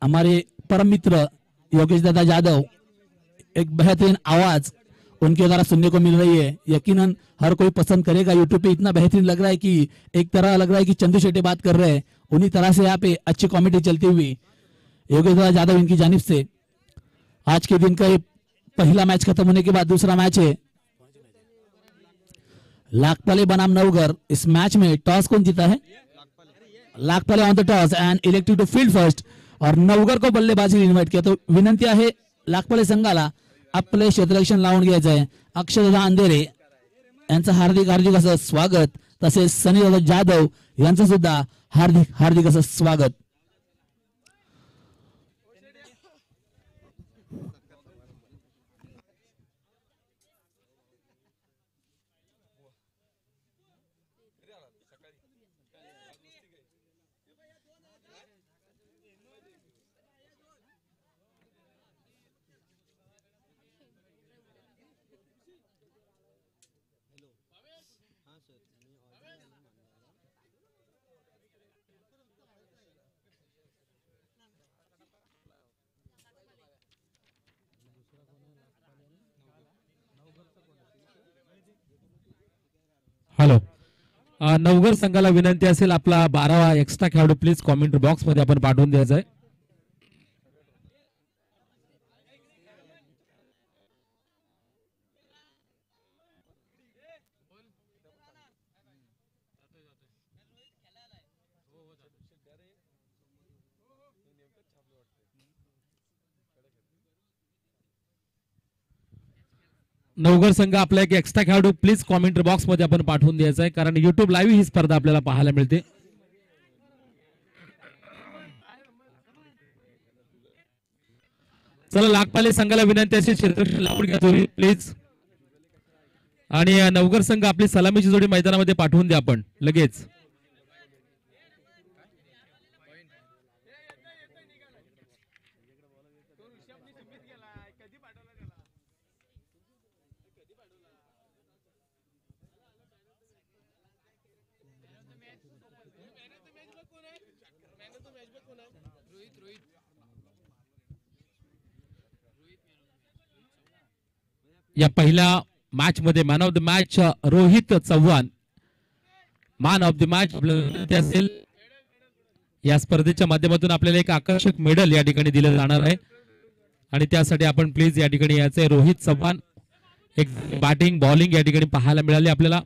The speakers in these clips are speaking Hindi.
हमारे परम मित्र योगेश दादा यादव, एक बेहतरीन आवाज उनके द्वारा सुनने को मिल रही है। यकीनन हर कोई पसंद करेगा। यूट्यूब पे इतना बेहतरीन लग रहा है कि एक तरह लग रहा है कि चंदू शेट्टी बात कर रहे हैं। उन्हीं तरह से यहाँ पे अच्छी कॉमेडी चलती हुई योगेश दादा यादव इनकी जानिब से आज के दिन का ये पहला मैच खत्म होने के बाद दूसरा मैच है लाखपाले बनाम नवगर। इस मैच में टॉस कौन जीता है? लाखपाले won the toss and elected to field first और नवगर को बल्लेबाजी इन्व्हाइट किया। तो विनंती आहे लाखपाले संघाला आपले क्षेत्ररक्षण लावून घ्यायचं आहे। अक्षरदादा अंधेरे यांचं हार्दिक हार्दिक असं स्वागत, तसेच सनीदादा जाधव यांचं सुद्धा हार्दिक हार्दिक असं स्वागत। हॅलो, नवगर संघाला विनंती असेल आपला 12वा एक्स्ट्रा खेळाडू प्लीज कॉमेंट्री बॉक्स मध्ये आपण पाठवून द्यायचा आहे। नवगर संघ आपला एक एक्स्ट्रा खेळाडू प्लीज कॉमेंट्री बॉक्स मध्ये आपण पाठवून द्यायचा आहे, कारण युट्यूब लाईव्ह ही स्पर्धा आपल्याला पाहायला मिळते। चला, लाखपाले संघाला विनंती असेल क्षेत्ररक्षण लावून घ्या तुम्ही प्लीज, आणि नवगर संघ आपली सलामीची जोडी मैदानामध्ये पाठवून द्या आपण लगेच। या पहिल्या मॅच मध्ये man of the match Rohit Chavan man of the match असेल। या स्पर्धेच्या माध्यमातून आपल्याला एक आकर्षक मेडल या ठिकाणी दिलं जाणार आहे आणि त्यासाठी आपण प्लीज या ठिकाणी याचे रोहित चव्हाण एक बॅटिंग बॉलिंग या ठिकाणी पाहायला मिळाली आपल्याला।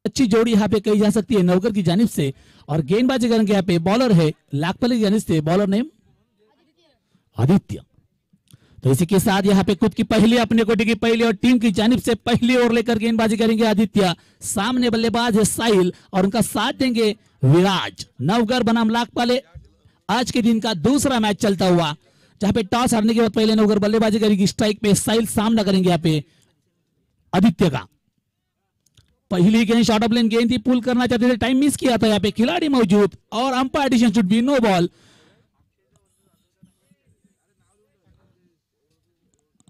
अच्छी जोड़ी यहाँ पे कही जा सकती है नवगर की जानिब से, और गेंदबाजी करेंगे यहाँ पे बॉलर है लाखपाले की जानिब से, बॉलर नेम आदित्य। तो इसी के साथ यहाँ पे खुद की पहली अपने कोटि की पहली और टीम की जानिब से पहली ओवर लेकर गेंदबाजी करेंगे आदित्य। सामने बल्लेबाज है साहिल और उनका साथ देंगे विराज। नवगर बनाम लाखपाले आज के दिन का दूसरा मैच चलता हुआ, जहां पे टॉस हारने के बाद पहले नवगर बल्लेबाजी करेगी। स्ट्राइक पे साहिल सामना करेंगे यहाँ पे आदित्य का। पहली गेंद शॉर्ट ऑफ लेन गेंद थी, पुल करना चाहते थे, टाइम मिस किया था। यहाँ पे खिलाड़ी मौजूद और umpire decision should be no ball.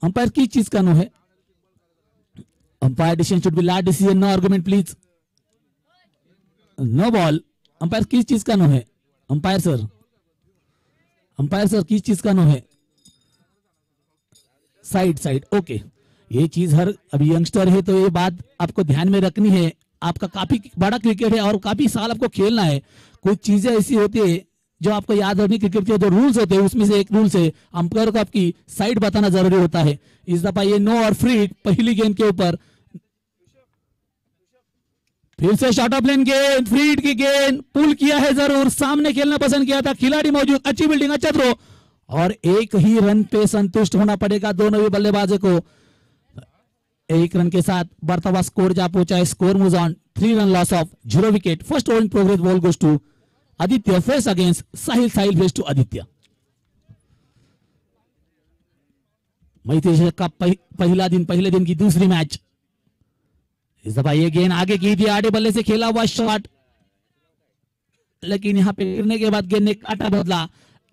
Umpire किस चीज का नो है? Umpire decision should be last decision, no argument please, no ball. Umpire किस चीज का नो है? अंपायर सर, अंपायर सर किस चीज का नो है? Side side, okay. ये चीज हर अभी यंगस्टर है तो ये बात आपको ध्यान में रखनी है। आपका काफी बड़ा क्रिकेट है और काफी साल आपको खेलना है। कुछ चीजें ऐसी होती है जो आपको याद रखनी, क्रिकेट के जो रूल्स होते हैं उसमें से एक रूल है अंपायर को आपकी साइड बताना जरूरी होता है। इस दफा ये नो और फ्री पहली गेंद के ऊपर, फिर से शॉर्ट ऑफ लेन गेंद, फ्रीड की गेंद, पुल किया है जरूर, सामने खेलना पसंद किया था, खिलाड़ी मौजूद, अच्छी बिल्डिंग, अच्छा थ्रो, और एक ही रन पे संतुष्ट होना पड़ेगा दोनों ही बल्लेबाजों को। एक रन के साथ बढ़ता हुआ स्कोर जा पहुंचा है। Score moves on, 3 run loss of 0 wicket. First over in progress, ball goes to Aditya, face against Sahil, Sahil face to Aditya. Maitri का पहला दिन, पहले दिन की दूसरी मैच। इस दफा ये गेंद आगे की थी, आड़े बल्ले से खेला हुआ शॉट, लेकिन यहाँ पे गिरने के बाद गेंद ने काटा बदला,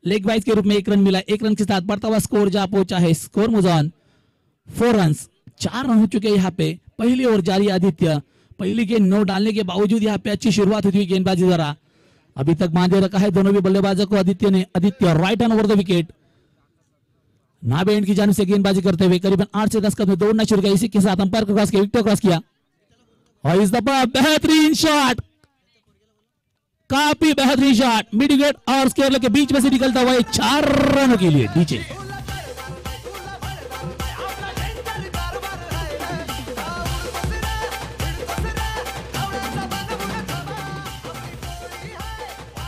लेग वाइज के रूप में 1 रन मिला। 1 रन के साथ बढ़ता हुआ स्कोर जा पहुंचा है। स्कोर मुजान 4 रन, 4 रन हो चुके हैं यहाँ पे। पहली ओवर जारी आदित्य, पहली गेंद नो डालने के बावजूद यहाँ पे अच्छी शुरुआत हुई गेंदबाजी द्वारा। अभी तक बांधे रखा है दोनों भी बल्लेबाजों को आदित्य ने। Aditya right hand over the wicket, नाभे एंड की जानिब से गेंदबाजी करते हुए करीबन 8 से 10 कदम दौड़ना शुरू किया। इसी के साथ अंपायर को क्रॉस किया, विकेट क्रॉस किया और इस दफा बेहतरीन शॉट, काफी बेहतरीन शॉट मिड विकेट और स्क्वायर के बीच में से निकलता हुआ 4 रनों के लिए नीचे।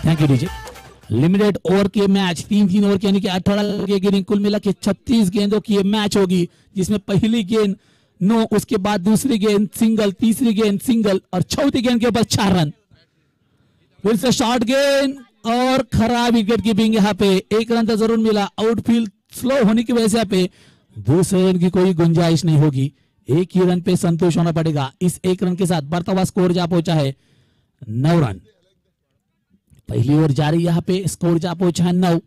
Thank you DJ. Limited over के मैच 3-3 ओवर के यानी कि 18 के गेंद कुल मिला के 36 गेंदों की ये मैच होगी, जिसमें पहली गेंद नो, उसके बाद दूसरी गेंद सिंगल, तीसरी गेंद सिंगल और चौथी गेंद के ऊपर 4 रन। फिर से शॉर्ट गेंद और खराब विकेट कीपिंग। यहाँ पे 1 रन तो जरूर मिला, आउटफील्ड स्लो होने की वजह से यहाँ पे दूसरे रन की कोई गुंजाइश नहीं होगी। 1 ही रन पे संतोष होना पड़ेगा। इस 1 रन के साथ बढ़ता हुआ स्कोर जा पहुंचा है 9 रन। पहली ओवर जारी, यहाँ पे स्कोर जा पहुंचा है 9।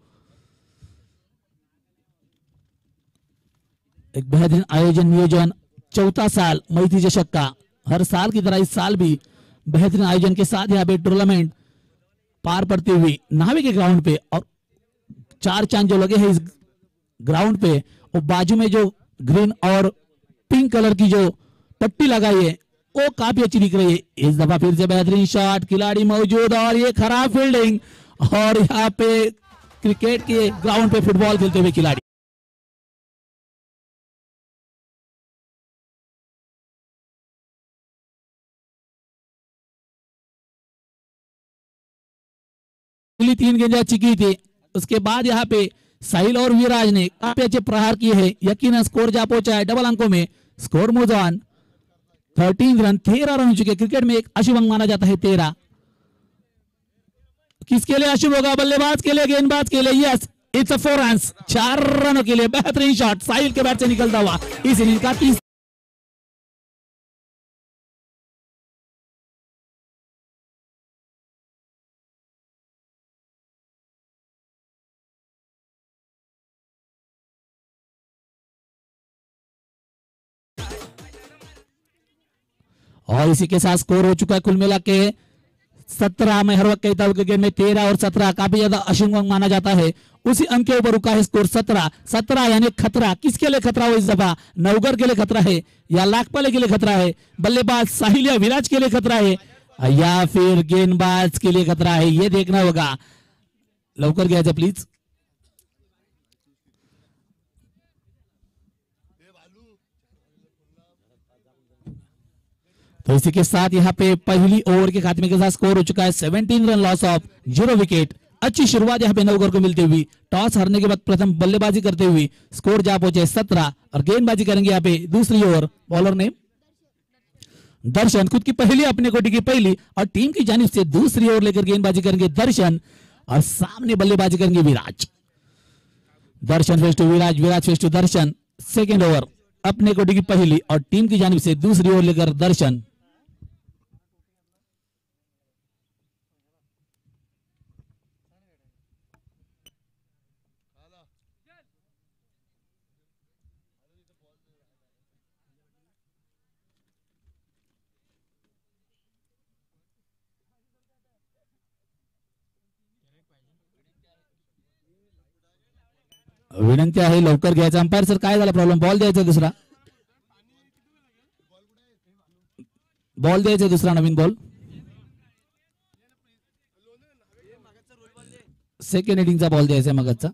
एक बेहतरीन आयोजन नियोजन, चौथा साल मैत्री चषक का। हर साल की तरह इस साल भी बेहतरीन आयोजन के साथ यहाँ पे टूर्नामेंट पार पड़ती हुई नावे के ग्राउंड पे। और 4 चांद जो लगे हैं इस ग्राउंड पे, वो बाजू में जो ग्रीन और पिंक कलर की जो पट्टी लगाई है वो काफी अच्छी दिख रही है। इस दफा फिर से बेहतरीन शॉट, खिलाड़ी मौजूद और ये खराब फील्डिंग, और यहाँ पे क्रिकेट के ग्राउंड पे फुटबॉल खेलते हुए खिलाड़ी। पहली 3 गेंदें अच्छी की थी, उसके बाद यहाँ पे साहिल और विराज ने काफी अच्छे प्रहार किए हैं। यकीनन स्कोर जा पहुंचा है डबल अंकों में। स्कोर मुजान 13 रन, 13 रन हो चुके। क्रिकेट में एक अशुभ अंक माना जाता है 13। किसके लिए अशुभ होगा? बल्लेबाज के लिए, गेंदबाज के लिए। यस, इट्स अ 4 रन, 4 रनों के लिए बेहतरीन शॉट साहिल के बैट से निकलता हुआ इस इनिंग का 30। और इसी के साथ स्कोर हो चुका है कुल मिला के 17। मैं हर वक्त कहता हूं कि गेम में 13 और 17 काफी ज्यादा अशुभ अंक माना जाता है। उसी अंक के ऊपर रुका है स्कोर 17। 17 यानी खतरा। किसके लिए खतरा हो इस दफा? नवगढ़ के लिए खतरा है या लाखपाले के लिए खतरा है? बल्लेबाज साहिल या विराज के लिए खतरा है या फिर गेंदबाज के लिए खतरा है? ये देखना होगा। लवकर गया प्लीज। तो इसी के साथ यहाँ पे पहली ओवर के खात्मे के साथ स्कोर हो चुका है 17 रन, लॉस ऑफ 0 विकेट। अच्छी शुरुआत यहाँ पे नवगढ़ को मिलती हुई। टॉस हारने के बाद प्रथम बल्लेबाजी करते हुए स्कोर जा पहुंचे 17 और गेंदबाजी करेंगे यहाँ पे दूसरी ओवर। बॉलर ने दर्शन, खुद की पहली, अपने कोटि की पहली, और टीम की जानिब से दूसरी ओवर लेकर गेंदबाजी करेंगे दर्शन और सामने बल्लेबाजी करेंगे Viraj. Darshan face to Viraj, Viraj face to Darshan. Second over अपने कोटि की पहली और टीम की जानिब से दूसरी ओवर लेकर दर्शन। विनंती आहे लवकर घ्यायचा। अंपायर सर काय झाला प्रॉब्लेम? बॉल द्यायचा दुसरा, बॉल द्यायचा दुसरा, नवीन बॉल। सेकंड इनिंगचा बॉल द्यायचा मगचा।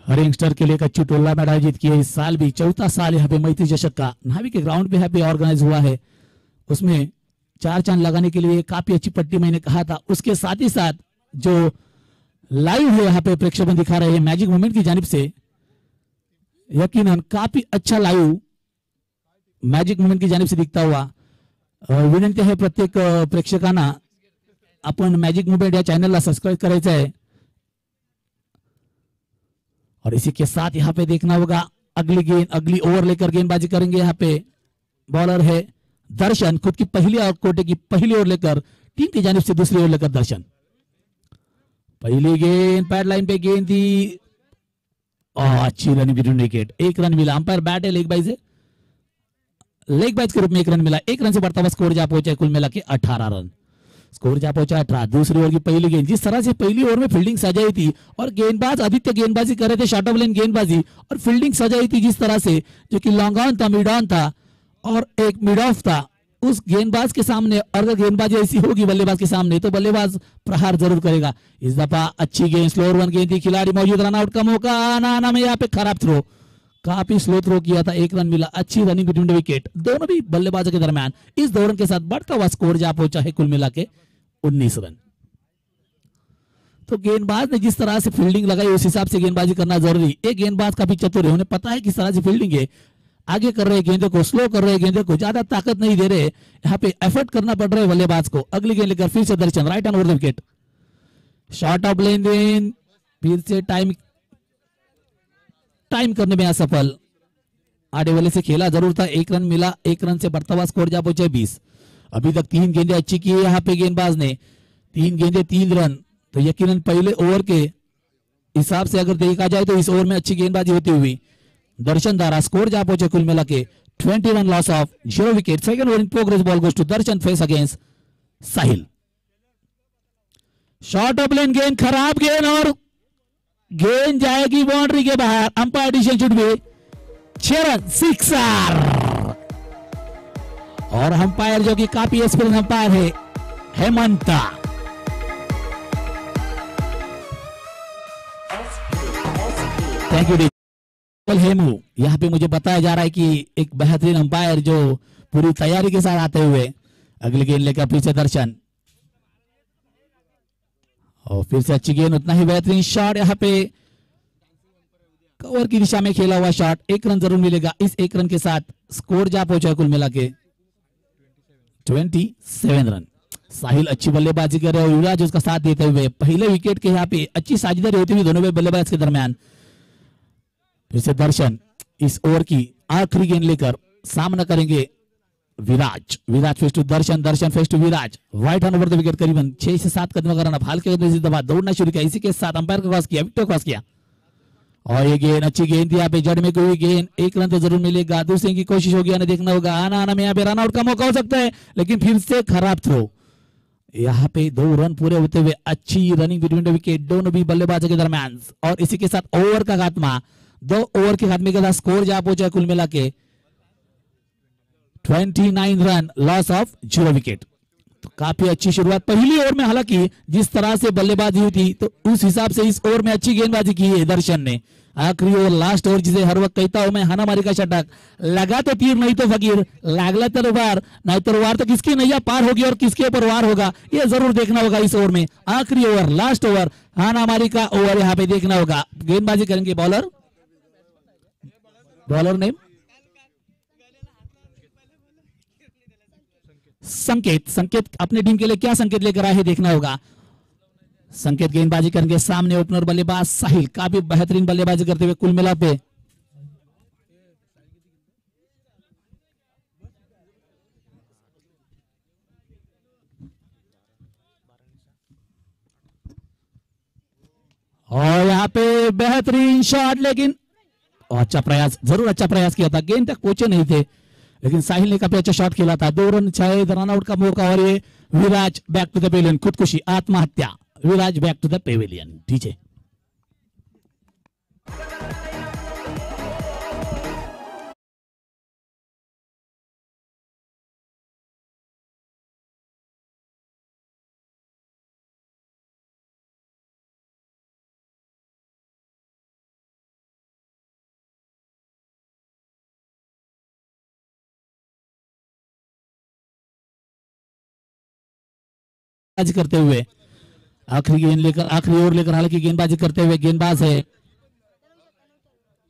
हर यंगस्टर के लिए एक अच्छी टूर्नामेंट आयोजित की है इस साल भी। चौथा साल यहाँ पे मैत्री चषक का नावी के ग्राउंड पे यहाँ पे ऑर्गेनाइज हुआ है। उसमें 4 चांद लगाने के लिए काफी अच्छी पट्टी मैंने कहा था। उसके साथ ही साथ जो लाइव है यहाँ पे प्रेक्षक दिखा रहे हैं मैजिक मोमेंट की जानिब से, यकीनन काफी अच्छा लाइव मॅजिक मोमेंट की जानिब से दिखता हुआ। विनंती आहे प्रत्येक प्रेक्षकांना आपण मॅजिक मोमेंट या चॅनलला सब्सक्राइब करायचं है। और इसी के साथ यहाँ पे देखना होगा अगली गेंद अगली ओवर लेकर गेंदबाजी करेंगे। यहाँ पे बॉलर है दर्शन, खुद की पहली और कोटे की पहली ओवर लेकर टीम की जानिब से दूसरी ओवर लेकर दर्शन। पहली गेंद पैड लाइन पे गेंद दी और अच्छी रन विकेट, एक रन मिला। अंपायर बैट है लेग बाइज से, लेग बाइज के रूप में एक रन मिला। एक रन से बढ़ता हुआ स्कोर जा पहुंचा कुल मिला के 18 रन, स्कोर जा पहुंचा 18। दूसरी ओवर की पहली गेंद, जिस तरह से पहली ओवर में फील्डिंग सजाई थी और गेंदबाज आदित्य गेंदबाजी कर रहे थे, शॉर्ट ऑफ लेन गेंदबाजी और फील्डिंग सजाई थी जिस तरह से, जो कि लॉन्ग ऑन था, मिड ऑन था और एक मिड ऑफ था, उस गेंदबाज के सामने अगर गेंदबाजी ऐसी होगी बल्लेबाज के सामने तो बल्लेबाज प्रहार जरूर करेगा। इस दफा अच्छी गेंद, स्लोअर वन गेंद थी, खिलाड़ी मौजूद, रन आउट का मौका आना में यहाँ पे खराब थ्रो, काफी स्लो थ्रो किया था, एक रन मिला। अच्छी रनिंग बिटवीन द विकेट दोनों भी बल्लेबाजों के दरमियान। इस दौरान के साथ बढ़ता हुआ स्कोर जा पहुंचा है कुल मिला के 19 रन। तो गेंदबाज ने जिस तरह से फील्डिंग लगाई उस हिसाब से गेंदबाजी करना जरूरी। एक गेंदबाज काफी चतुर है, उन्हें पता है किस तरह से फील्डिंग है, आगे कर रहे गेंदों को, स्लो कर रहे गेंदों को, ज्यादा ताकत नहीं दे रहे, यहाँ पे एफर्ट करना पड़ रहा है बल्लेबाज को। अगली गेंद लेकर फिर से Darshan, right hand over the wicket, short of length then, फिर से टाइम करने में असफल। आड़े वाले से खेला जरूर था, एक रन मिला, एक रन से बढ़ता हुआ स्कोर जा पहुंचे 20। अभी तक 3 गेंदें अच्छी की है यहाँ पे गेंदबाज ने, 3 गेंदें 3 रन। तो यकीनन पहले ओवर के हिसाब से अगर देखा जाए तो इस ओवर में अच्छी गेंदबाजी होती हुई दर्शन द्वारा स्कोर जा पहुंचे कुल मिला के 21 loss of 0 wicket. Second over in progress, ball goes to Darshan, face against Sahil. Short of length गेंद, खराब गेंद और गेंद जाएगी बाउंड्री के बाहर। Umpire decision should be 6 run, sixer. और अंपायर जो कि काफी एक्सपीरियंस अंपायर है, हेमंता। Thank you Hemu. यहाँ पे मुझे बताया जा रहा है कि एक बेहतरीन अंपायर जो पूरी तैयारी के साथ आते हुए अगली गेंद लेकर पीछे दर्शन, और फिर से अच्छी गेंद, उतना ही बेहतरीन शॉट, यहाँ पे कवर की दिशा में खेला हुआ शॉट, एक रन जरूर मिलेगा। इस एक रन के साथ स्कोर जा पहुंचा कुल मिला के 27 रन। साहिल अच्छी बल्लेबाजी कर रहे हैं और युवराज उसका साथ देते हुए पहले विकेट के यहाँ पे अच्छी साझेदारी होती हुई दोनों बल्लेबाज के दरमियान। फिर से दर्शन इस ओवर की आखिरी गेंद लेकर सामना करेंगे Viraj. Viraj face to Darshan, Darshan face to Viraj, right hand over the wicket, करीबन 6 से 7 कदम का रन, हल्के कदम से दबा दौड़ना शुरू किया, इसी के साथ अंपायर को क्रॉस किया, विकेट क्रॉस किया और ये गेंद अच्छी गेंद थी, यहाँ पे जड़ में कोई गेंद, एक रन तो जरूर मिलेगा। दूसरे की कोशिश होगी, आने देखना होगा, आना में यहाँ पे रन आउट का मौका हो सकता है, लेकिन फिर से खराब थ्रो। यहाँ पे 2 रन पूरे होते हुए अच्छी रनिंग बिटवीन द विकेट दोनों भी बल्लेबाजों के दरमियान। और इसी के साथ ओवर का खात्मा, 2 ओवर के खात्मे के साथ स्कोर जा पहुंचा कुल मिला के 29 रन, लॉस ऑफ 0 विकेट। तो काफी अच्छी शुरुआत पहली ओवर में, हालांकि जिस तरह से बल्लेबाजी हुई थी तो उस हिसाब से इस ओवर में अच्छी गेंदबाजी की है दर्शन ने। आखिरी ओवर, लास्ट ओवर, जिसे हर वक्त कहता हूं मैं, हानामारी का षटक, लगा तो तीर नहीं तो फकीर, लागला तो वार नहीं तो वार, तो किसकी नैया पार होगी और किसके ऊपर वार होगा ये जरूर देखना होगा इस ओवर में। आखिरी ओवर, लास्ट ओवर, हानामारी का ओवर यहाँ पे देखना होगा। गेंदबाजी करेंगे बॉलर, बॉलर नेम संकेत। संकेत अपने टीम के लिए क्या संकेत लेकर आए हैं देखना होगा। संकेत गेंदबाजी करेंगे, सामने ओपनर बल्लेबाज साहिल, काफी बेहतरीन बल्लेबाजी करते हुए कुल मिला पे और यहाँ पे बेहतरीन शॉट, लेकिन अच्छा प्रयास, जरूर अच्छा प्रयास किया था, गेंद तक पहुंचे नहीं थे, लेकिन साहिल ने काफी अच्छा शॉट खेला था। 2 रन 6 रन आउट का मौका और ये Viraj back to the pavilion, खुदकुशी, आत्महत्या, Viraj back to the pavilion. डीजे करते हुए आखिरी गेंद लेकर, आखिरी ओवर लेकर हालांकि गेंदबाजी करते हुए गेंदबाज है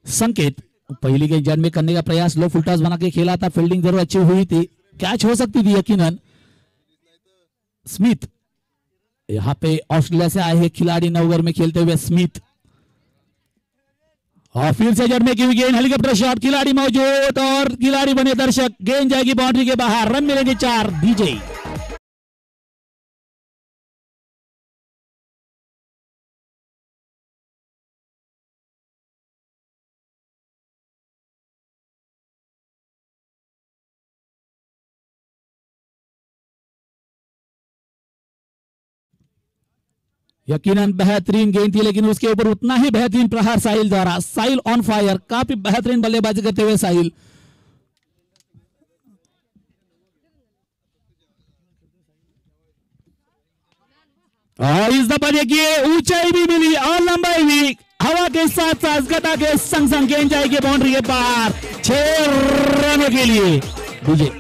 संकेत। पहली गेंद जड़ में करने का प्रयास, लो फुल टॉस बना के खेला था, फील्डिंग जरूर अच्छी हुई थी, कैच हो सकती थी यकीनन। स्मिथ यहाँ पे ऑस्ट्रेलिया से आए हैं खिलाड़ी, 9 ओवर में खेलते हुए स्मिथ, और फिर से जड़ने की गेंद, हेलीकॉप्टर शॉट, खिलाड़ी मौजूद और खिलाड़ी बने दर्शक, गेंद जाएगी बाउंड्री के बाहर, रन मिलेंगे 4। डीजे यकीनन बेहतरीन गेंद थी, लेकिन उसके ऊपर उतना ही बेहतरीन प्रहार साहिल द्वारा। साहिल ऑन फायर, काफी बेहतरीन बल्लेबाजी करते हुए साहिल। और इस दफा देखिए ऊंचाई भी मिली और लंबाई भी, हवा के साथ साथ गता के संग संग गेंद जाएगी बाउंड्री के बाहर 6 रनों के लिए। डीजे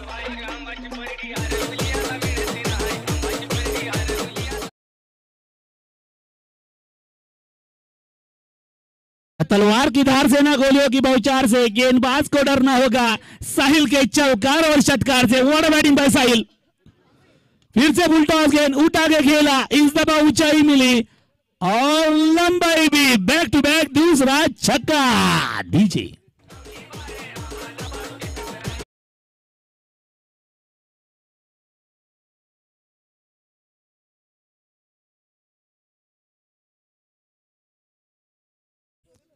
तलवार की धार से ना गोलियों की बौछार से गेंदबाज को डरना होगा साहिल के चौकार और षटकार से। व्हाट बैटिंग बाय साहिल, फिर से फुल टॉस गेंद उठा के खेला, इस दफा ऊंचाई मिली और लंबाई भी, बैक टू बैक दूसरा छक्का। डीजे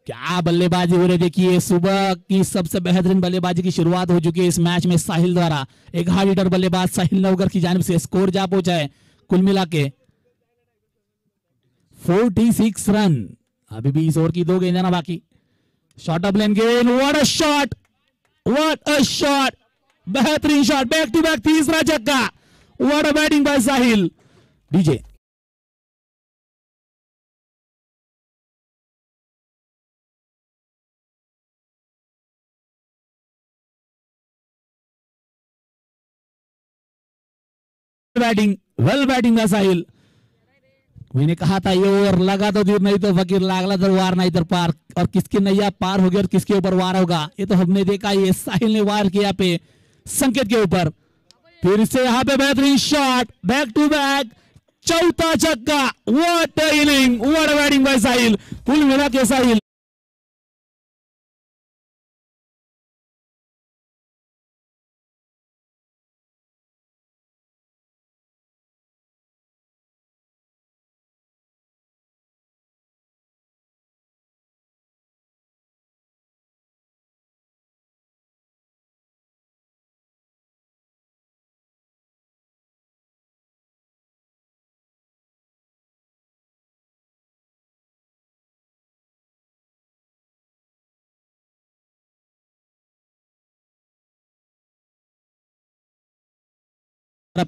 क्या बल्लेबाजी हो रही, देखिए सुबह की सबसे बेहतरीन बल्लेबाजी की शुरुआत हो चुकी है इस मैच में साहिल द्वारा। एक हार्ड हिटर बल्लेबाज साहिल नवगर की जानिब से स्कोर जा पहुंचा है कुल मिला के 46 रन। अभी भी इस ओवर की 2 गेंदें ना बाकी। शॉट ऑफ लेन गेंद, what a shot, what a shot, बेहतरीन शॉट, बैक टू बैक तीसरा छक्का। What a batting by Sahil. DJ batting, well batting का साहिल। मैंने कहा था ये ओवर लगा तो दूर नहीं तो फकीर, लागला तो वार नहीं तो पार, और किसकी नैया पार होगी और किसके ऊपर वार होगा ये तो हमने देखा। ये साहिल ने वार किया पे संकेत के ऊपर, फिर से यहाँ पे बेहतरीन शॉट, बैक टू बैक चौथा छक्का। What a inning, what a batting by Sahil. कुल मिला के साहिल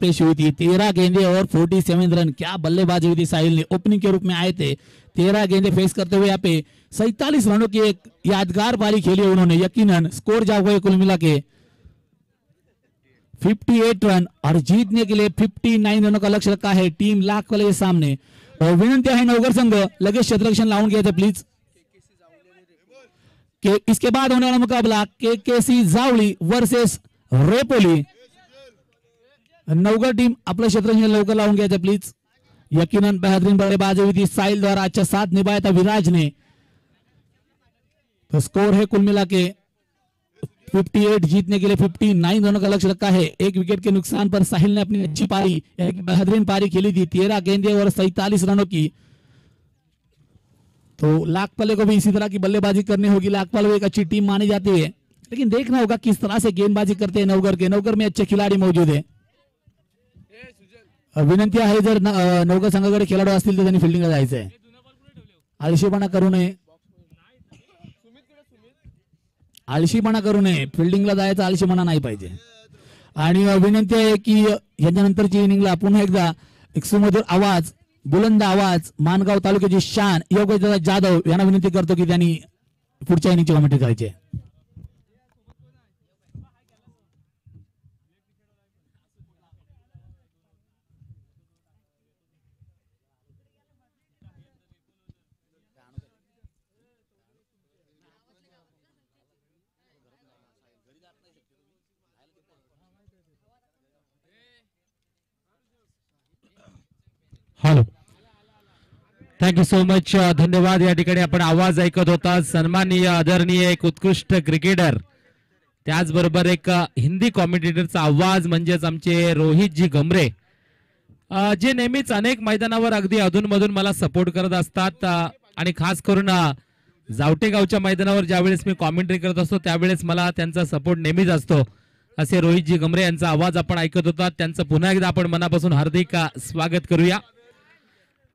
पेश हुई थी। 13 गेंदे और 47 रन। क्या बल्लेबाजी हुई थी साहिल ने, ओपनिंग के रूप में आए थे, 13 गेंदे फेस करते हुए यहाँ पे 47 रनों की एक यादगार पारी खेली उन्होंने। यकीनन स्कोर जा हुआ कुल मिला के 58 रन और जीतने के लिए 59 रनों का लक्ष्य रखा है टीम लाख वाले के सामने। और विनंती है नवगर संघ लगेच क्षेत्ररक्षण लावून गए थे प्लीज। के इसके बाद होने वाला मुकाबला केकेसी जावली वर्सेस रेपोली। नवगर टीम आपलं क्षेत्र लवकर लावून घ्यायचं प्लीज। यकीनन बेहतरीन बल्लेबाजी हुई थी साहिल द्वारा, अच्छा साथ निभाया था विराज ने। तो स्कोर है कुल मिला के 58, जीतने के लिए 59 रनों का लक्ष्य रखा है। एक विकेट के नुकसान पर साहिल ने अपनी अच्छी पारी, एक बेहतरीन पारी खेली थी, 13 गेंदे और 47 रनों की। तो लाखपाले को भी इसी तरह की बल्लेबाजी करनी होगी। लाखपाल एक अच्छी टीम मानी जाती है, लेकिन देखना होगा किस तरह से गेंदबाजी करते हैं नवगर के। नवगर में अच्छे खिलाड़ी मौजूद है। विनंती आहे जर नवगर संघाकडे खेळाडू असतील तर त्यांनी फिल्डिंगला जायचंय, आळशीपणा करू नये, आळशीपणा करू नये, फिल्डिंगला जायचं आळशीपणा नाही पाहिजे। आणि विनंती आहे की याच्यानंतरची इनिंगला पुन्हा एकदा एक सुमधुर आवाज, बुलंद आवाज, मानगाव तालुक्याची शान योगेश जाधव यांना विनंती करतो की त्यांनी पुढच्या इनिंगची कमेंट्री करायची आहे। Hello, thank you so much. धन्यवाद. या ठिकाणी आपण आवाज ऐकत होता. सन्माननीय आदरणीय एक उत्कृष्ट क्रिकेटर, त्याचबरोबर एक हिंदी कॉमेंटेटरचा आवाज म्हणजेच आमचे रोहितजी गमरे, जे नेहमीच अनेक मैदानावर अगदी अधूनमधून मला सपोर्ट करत असतात. आणि खास करून जावटेगावच्या मैदानावर ज्यावेळेस मी कॉमेंट्री करत असतो त्यावेळेस मला त्यांचा सपोर्ट नेहमीच असतो. असे रोहितजी गमरे यांचा आवाज आपण ऐकत होता. त्यांचं पुन्हा एकदा आपण मनापासून हार्दिक स्वागत करूया.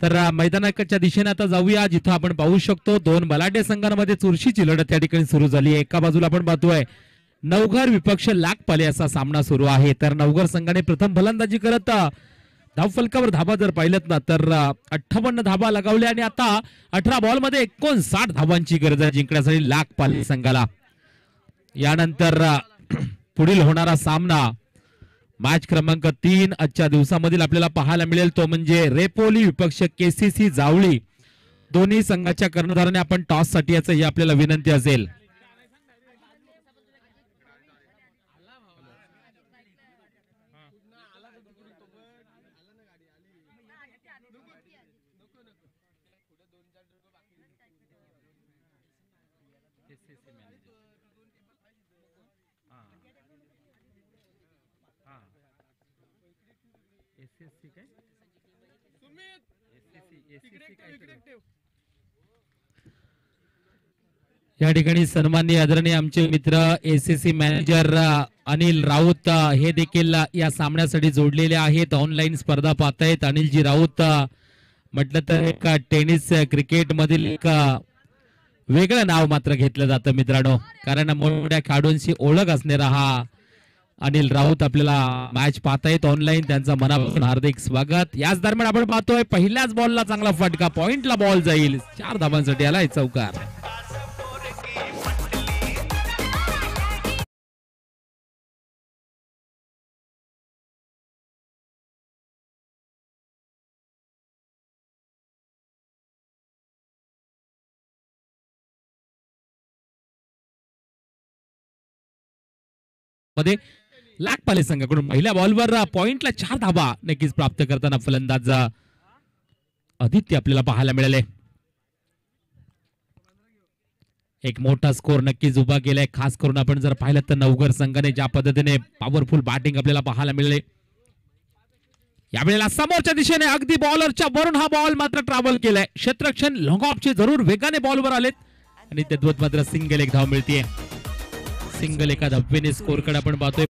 तर मैदानाच्या दिशेने आता जाऊया, जिथं आपण पाहू शकतो दोन बलाढ्य संघांमध्ये चुरशीची लढत या ठिकाणी सुरू झाली आहे. एका बाजूला आपण पाहतोय नवघर विपक्ष लाखपाले असा सामना सुरू आहे. तर नवघर संघाने प्रथम फलंदाजी करत धावफलकावर धाबा जर पाहिलं ना तर 58 धाबा लगावल्या आणि आता 18 बॉल मध्ये 59 धावांची गरज आहे जिंकण्यासाठी लाखपाले संघाला. यानंतर पुढील होणारा सामना मॅच क्रमांक 3 आजच्या दिवसामधील आपल्याला पाहायला मिळेल, तो म्हणजे रेपोली विपक्ष केसीसी जावळी. दोन्ही संघाच्या कर्णधाराने आपण टॉस साठी याचं ही आपल्याला विनंती असेल. या ठिकाणी सन्माननीय आदरणीय आमचे मित्र एसीसी मॅनेजर अनिल राऊत हे देखील या सामन्यासाठी जोडलेले आहेत. ऑनलाईन स्पर्धा पाहतायत. अनिलजी राऊत म्हटलं तर एक टेनिस क्रिकेट मधील एक वेगळं नाव मात्र घेतलं जातं मित्रांनो, कारण मोठ्या खेळाडूंची ओळख असणारा हा अनिल राऊत आपल्याला मॅच पाहतायत ऑनलाईन. त्यांचा मनापासून हार्दिक स्वागत. याच दरम्यान आपण पाहतोय पहिल्याच बॉलला चांगला फटका, पॉइंटला बॉल जाईल. 4 धावांसाठी आला चौकार. मध्ये लाखपाले संघाकडून पहिल्या बॉलवर पॉइंटला 4 धावा नक्कीच प्राप्त करताना फलंदाज आदित्य आपल्याला पाहायला मिळाले. एक मोठा स्कोर नक्कीच उभा केलाय. खास करून आपण जर पाहिलं तर नवघर संघाने ज्या पद्धतीने पॉवरफुल बॅटिंग आपल्याला पाहायला मिळाले. यावेळेला समोरच्या दिशेने अगदी बॉलरच्या वरून हा बॉल मात्र ट्रॅव्हल केलाय. क्षेत्ररक्षण लॉंग ऑफचे जरूर वेगाने बॉलवर आलेत आणि त्यात मात्र सिंगल एक धाव मिळतीये. सिंगल एका धावेने स्कोर कडे आपण पाहतोय.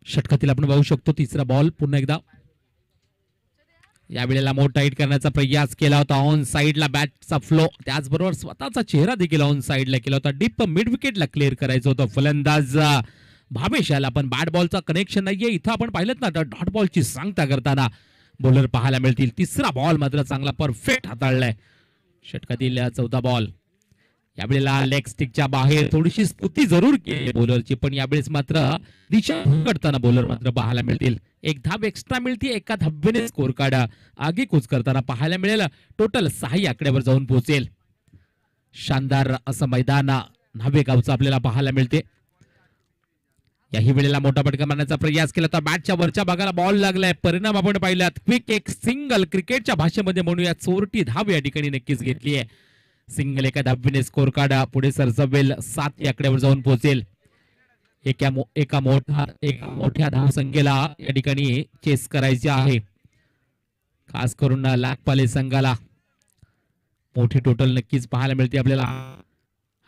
षटकातील आपण पाहू शकतो तिसरा बॉल पुन्हा एकदा यावेळेला मोठा हिट करण्याचा प्रयास केला होता. ऑन साइडला बॅटचा फ्लो, त्याचबरोबर स्वतःचा चेहरा देखील ऑन साइडला केला होता. डीप मिड विकेटला क्लिअर करायचं होतं. फलंदाज भावेश याला पण बॅट बॉलचा कनेक्शन नाहीये. इथं आपण पाहिलं ना तर डॉट बॉलची सांगता करताना बॉलर पाहायला मिळतील. तिसरा बॉल मात्र चांगला परफेक्ट हाताळलाय. षटकातील 14 बॉल. यावेळेला लेग स्टिकच्या बाहेर थोडीशी स्तुती जरूर केली बॉलरची, पण यावेळेस मात्र दिशा भटकताना बॉलर मात्र पाहायला मिळतील. एक धाव एक्स्ट्रा मिळते. एका धावेने स्कोर कार्ड आगेकूच करताना पाहायला मिळेल. टोटल 6 आकड्यावर जाऊन पोहोचेल. शानदार असं मैदान नावेगावचं आपल्याला पाहायला मिळते. याही वेळेला मोठा फटका मारण्याचा प्रयास केला तर बॅटच्या वरच्या भागाला बॉल लागलाय. परिणाम आपण पाहिलात. क्विक एक सिंगल, क्रिकेटच्या भाषेमध्ये म्हणूया चोरटी धाव या ठिकाणी नक्कीच घेतली आहे. सिंगल एका धावेने स्कोर कार्ड पुढे सरसवेल. 7 आकड्यावर जाऊन पोहोचेल. एका मोठ्या धावसंख्येला या ठिकाणी चेस करायचे आहे. खास करून लाखपाले संघाला मोठी टोटल नक्कीच पाहायला मिळते आपल्याला.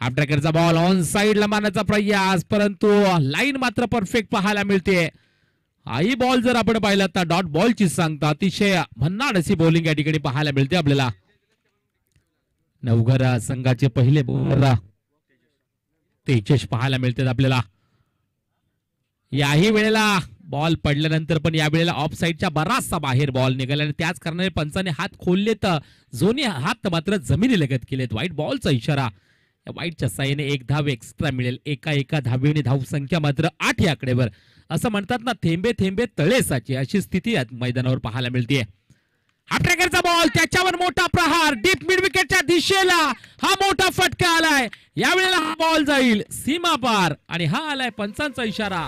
हाफ ट्रॅकरचा बॉल ऑन साइडला मारण्याचा प्रयास, परंतु लाईन मात्र परफेक्ट पाहायला मिळते. हाही बॉल जर आपण पाहिला तर डॉट बॉलची सांगता अतिशय भन्नाट अशी बॉलिंग या ठिकाणी पाहायला मिळते आपल्याला. नवघर संघाचे पहिले बॉलर तेजस पाहायला मिळतात आपल्याला. याही वेळेला बॉल पडल्यानंतर पण या वेळेला ऑफ साइडच्या बराचसा बाहेर बॉल निघाला आणि त्याच कारणाने पंचाने हात खोललेत. दोन्ही हात मात्र जमिनी लगत केलेत. व्हाईट बॉलचा इशारा. या व्हाईटच्या साहाय्याने एक धाव एक्स्ट्रा मिळेल. एका धावेने धाव संख्या मात्र 8 आकड्यावर. असं म्हणतात ना, थेंबे थेंबे तळे साचे, अशी स्थिती मैदानावर पाहायला मिळते. हाफट्रॅकरचा बॉल, त्याच्यावर मोठा प्रहार डीप मिड विकेटच्या दिशेला, हा मोठा फटका आलाय. यावेळेला हा बॉल जाईल सीमा पार आणि हा आलाय पंचांचा इशारा.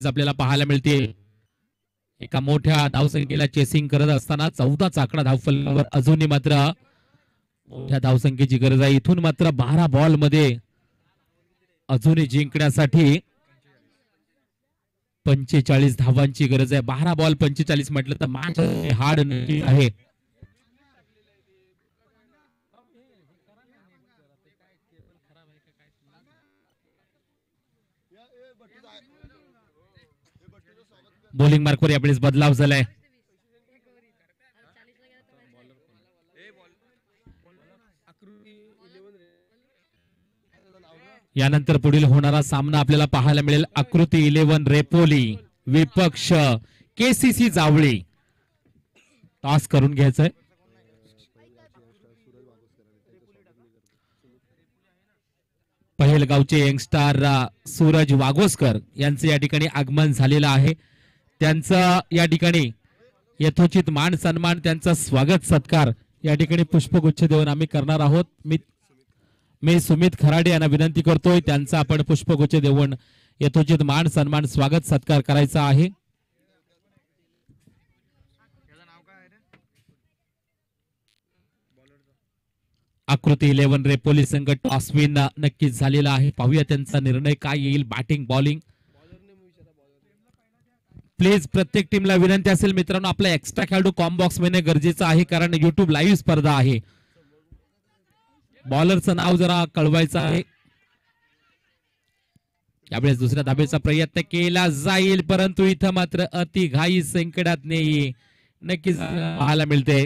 आपल्याला पाहायला मिळते एका मोठ्या धावसंख्येला चेसिंग करत असताना 14चा आकडा धावफलकावर अजूनही मात्र मोठ्या धावसंख्येची गरज आहे. इथून मात्र 12 बॉल मध्ये अजूनही जिंकण्यासाठी 45 धावांची गरज आहे. 12 बॉल 45 म्हटलं तर मॅच हार्ड आहे. बॉलिंग मार्कवर यावेळेस बदलाव झालाय. यानंतर पुढील होणारा सामना आपल्याला पाहायला मिळेल आकृती 11 रेपोली विपक्ष केसीसी जावळी. टॉस करून घ्यायचंय. पहेलगावचे यंगस्टार सूरज वागोस्कर यांचे या ठिकाणी आगमन झालेलं आहे. त्यांचं या ठिकाणी यथोचित मान सन्मान, त्यांचा स्वागत सत्कार या ठिकाणी पुष्पगुच्छ देऊन आम्ही करणार आहोत. मी सुमित खराडे यांना विनंती करतोय त्यांचा आपण पुष्पगुच्छ देऊन यथोचित मान सन्मान स्वागत सत्कार करायचा आहे. आकृती 11 रेपोली संघ टॉस विन नक्कीच झालेला आहे. पाहूया त्यांचा निर्णय काय येईल. बॅटिंग बॉलिंग प्लीज प्रत्येक टीमला विनंती असेल मित्रांनो, आपला एक्स्ट्रा खेळाडू कॉम बॉक्स मध्ये गरजेचं आहे कारण युट्यूब लाईव्ह स्पर्धा आहे. बॉलरचं नाव जरा कळवायचं आहे. यावेळेस दुसऱ्या धाबेचा प्रयत्न केला जाईल परंतु इथं मात्र अति घाई संकटात नाही नक्कीच पाहायला मिळते.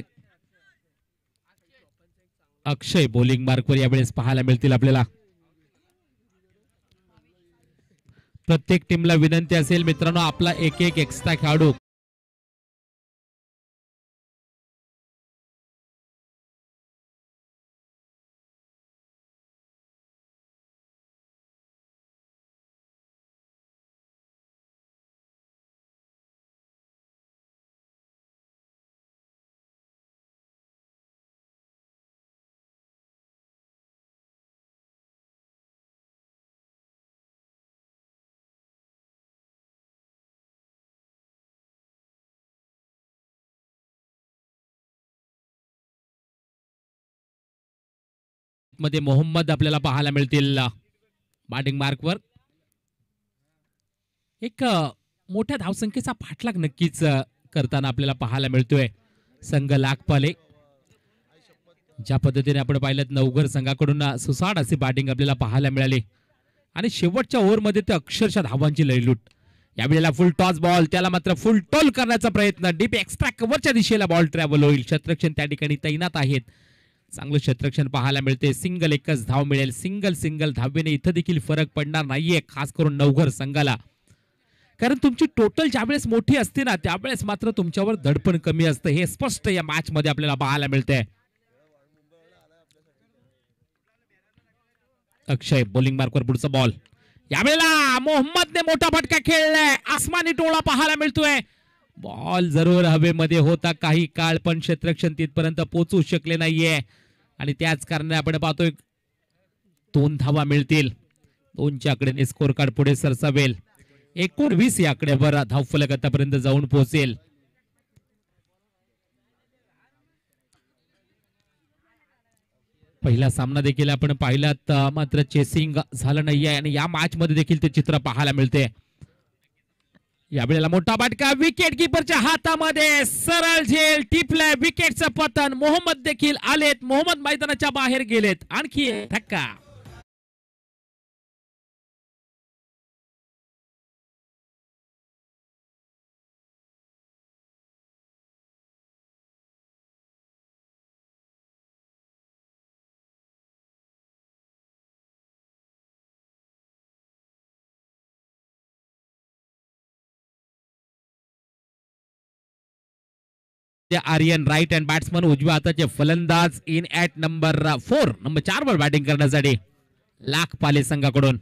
अक्षय बॉलिंग मार्कवर यावेळेस पाहायला मिळतील आपल्याला. प्रत्येक टीमला विनंती असेल मित्रांनो, आपला एक एक एक्स्ट्रा खेळाडू मध्ये मोहम्मद आपल्याला पाहायला मिळतील बॅटिंग मार्कवर. एक मोठ्या धावसंख्येचा पाठलाग नक्कीच करताना आपल्याला पाहायला मिळतोय संघ लागपाले. ज्या पद्धतीने आपण पाहिलं नवघर संघाकडून सुसाट अशी बॅटिंग आपल्याला पाहायला मिळाली आणि शेवटच्या ओव्हरमध्ये ते अक्षरशः धावांची लयलूट. यावेळेला फुल टॉस बॉल, त्याला मात्र फुल टोल करण्याचा प्रयत्न, डीप एक्स्ट्रा कव्हरच्या दिशेला बॉल ट्रॅव्हल होईल. क्षेत्ररक्षण त्या ठिकाणी तैनात आहेत. चांगलं क्षेत्ररक्षण पाहायला मिळते. सिंगल एकच धाव मिळेल. सिंगल धावेने इथं देखील फरक पडणार नाहीये खास करून नवघर संघाला, कारण तुमची टोटल ज्यावेळेस मोठी असते ना त्यावेळेस मात्र तुमच्यावर दडपण कमी असतं. हे स्पष्ट या मॅच मध्ये आपल्याला पाहायला मिळते. अक्षय बॉलिंग मार्कवर पुढचा बॉल. यावेळेला मोहम्मदने मोठा फटका खेळलाय. आसमानी टोळा पाहायला मिळतोय. बॉल जरूर हवेमध्ये होता काही काळ पण क्षेत्ररक्षण तिथपर्यंत पोहोचू शकले नाहीये आणि त्याच कारणाने आपण पाहतोय 2 धावा मिळतील. 2च्या आकड्याने स्कोर कार्ड पुढे सरसावेल. 19 या आकड्यावर धावफलक आतापर्यंत जाऊन पोहोचेल. पहिला सामना देखील आपण पाहिलात मात्र चेसिंग झालं नाहीये आणि या मॅच मध्ये देखील ते चित्र पाहायला मिळते. यावेळेला मोठा फटका विकेट किपरच्या हातामध्ये, सरळ झेल टिपलाय, विकेटचं पतन. मोहम्मद देखील आलेत, मोहम्मद मैदानाच्या बाहेर गेलेत. आणखी धक्का. आर्यन राईट हँड बॅट्समन उजव्या हाताचे फलंदाज in at number 4 number 4 were batting करण्यासाठी लाखपाले संघाकडून.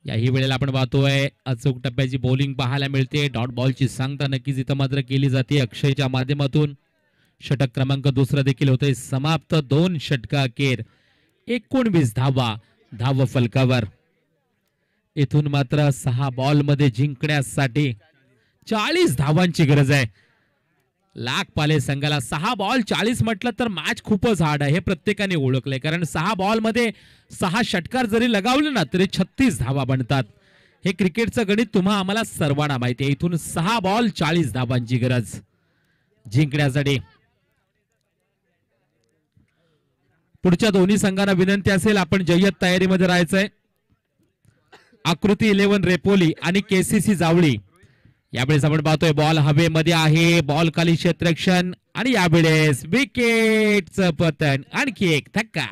याही वेळेला आपण पाहतोय अचूक टप्प्याची बॉलिंग पाहायला मिळते. डॉट बॉलची सांगता नक्कीच इथं मात्र केली जाते अक्षयच्या माध्यमातून. षटक क्रमांक दुसरा देखील होतोय समाप्त. 2 षटका अखेर 19 धावा धाव फलकावर. इथून मात्र 6 बॉल मध्ये जिंकण्यासाठी 40 धावांची गरज आहे. लाखपाले संघाला 6 बॉल 40 म्हटलं तर मॅच खूपच हार्ड आहे हे प्रत्येकाने ओळखलंय. कारण 6 बॉल मध्ये 6 षटकार जरी लगावले ना तरी 36 धावा बनतात. हे क्रिकेटचं गणित तुम्हा आम्हाला सर्वांना माहिती आहे. इथून 6 बॉल 40 धावांची गरज जिंकण्यासाठी. पुढच्या दोन्ही संघांना विनंती असेल आपण जय्यत तयारीमध्ये राहायचंय. आकृती 11 रेपोली आणि केसीसी जावळी. यावेळेस आपण पाहतोय बॉल हवेमध्ये आहे. बॉल खाली क्षेत्ररक्षण आणि यावेळेस विकेटचं पतन. आणखी एक धक्का.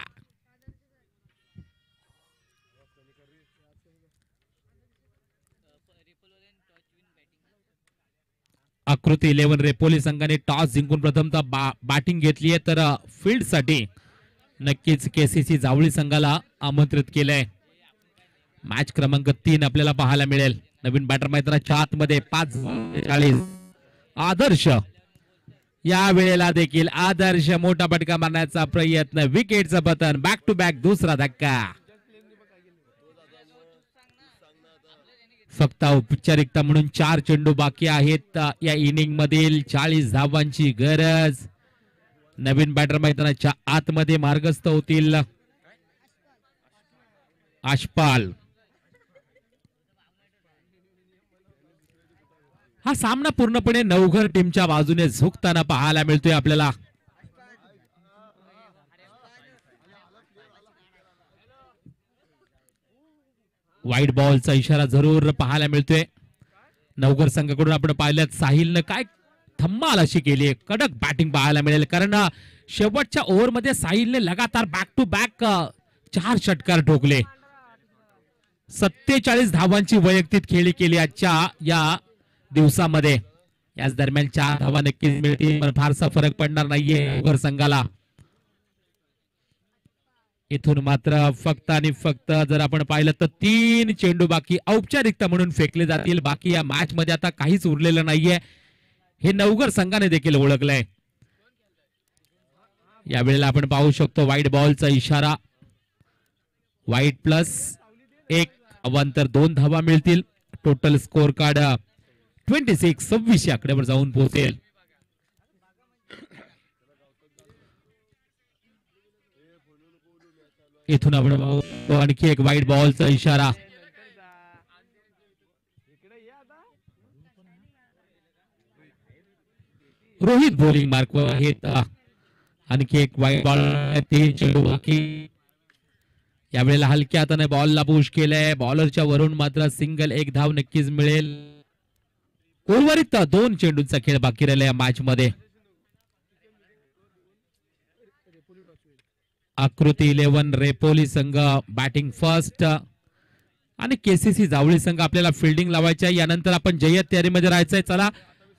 आकृती 11 रेपोली संघाने टॉस जिंकून प्रथमतः बॅटिंग घेतली आहे तर फील्ड साठी नक्कीच केसीसी जावळी संघाला आमंत्रित केलंय. मॅच क्रमांक 3 आपल्याला पाहायला मिळेल. नवीन बॅटर मैदानाच्या आतमध्ये 5:40 आदर्श. या वेळेला देखील आदर्श मोठा फटका मारण्याचा प्रयत्न. विकेटचं पतन. बॅक टू बॅक दुसरा धक्का. फक्त औपचारिकता म्हणून 4 चेंडू बाकी आहेत या इनिंग मधील. 40 धावांची गरज. नवीन बॅटर मैदानाच्या आतमध्ये मार्गस्थ होतील आशपाल. हा सामना पूर्णपणे नवघर टीमच्या बाजूने झुकताना पाहायला मिळतोय आपल्याला. वाईट बॉलचा इशारा जरूर पाहायला मिळतोय. नवघर संघाकडून आपण पाहिलं साहिलनं काय धम्माल अशी केली. कडक बॅटिंग पाहायला मिळेल कारण शेवटच्या ओव्हरमध्ये साहिलने लगातार बॅक टू बॅक 4 षटकार ठोकले. 47 धावांची वैयक्तिक खेळी केली आजच्या या दिवसामध्ये. याच दरम्यान 4 धावा नक्कीच मिळतील पण फारसा फरक पडणार नाहीये नवघर संघाला. इथून मात्र फक्त आणि फक्त जर आपण पाहिलं तर 3 चेंडू बाकी औपचारिकता म्हणून फेकले जातील. बाकी या मॅच मध्ये आता काहीच उरलेलं नाहीये हे नवघर संघाने देखील ओळखलंय. यावेळेला आपण पाहू शकतो वाईट बॉलचा इशारा. वाईट +1 अवांतर 2 धावा मिळतील. टोटल स्कोर कार्ड 26 आकड्यावर जाऊन पोहोचेल. इथून आपण पाहू आणखी एक वाईट बॉलचा इशारा. रोहित बॉलिंग मार्कवर आहेत. आणखी एक वाईट बॉल. 3 चेंडू बाकी. यावेळेला हलक्या हाताने बॉलला पुश केलंय. बॉलरच्या वरून मात्र सिंगल 1 धाव नक्कीच मिळेल. उर्वरित 2 चेंडूंचा खेळ बाकी राहिला या मॅच मध्ये. आकृती 11 रेपोली संघ बॅटिंग फर्स्ट आणि केसीसी जावळी संघ आपल्याला फिल्डिंग लावायची आहे. यानंतर आपण जय्यत तयारीमध्ये राहायचंय. चला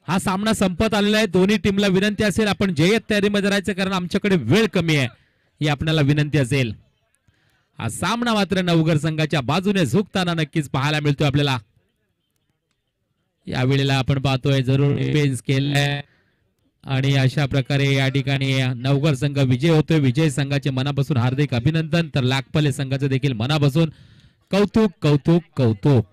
हा सामना संपत आलेला आहे. दोन्ही टीमला विनंती असेल आपण जय्यत तयारीमध्ये राहायचं कारण आमच्याकडे वेळ कमी आहे ही आपल्याला विनंती असेल. हा सामना मात्र नवघर संघाच्या बाजूने झुकताना नक्कीच पाहायला मिळतोय आपल्याला. यावेळेला आपण पाहतोय जरूर डिफेन्स केलाय आणि अशा प्रकारे या ठिकाणी नवघर संघ विजय होतोय. विजय संघाचे मनापासून हार्दिक अभिनंदन तर लाखपाले संघाचे देखील मनापासून कौतुक कौतुक कौतुक.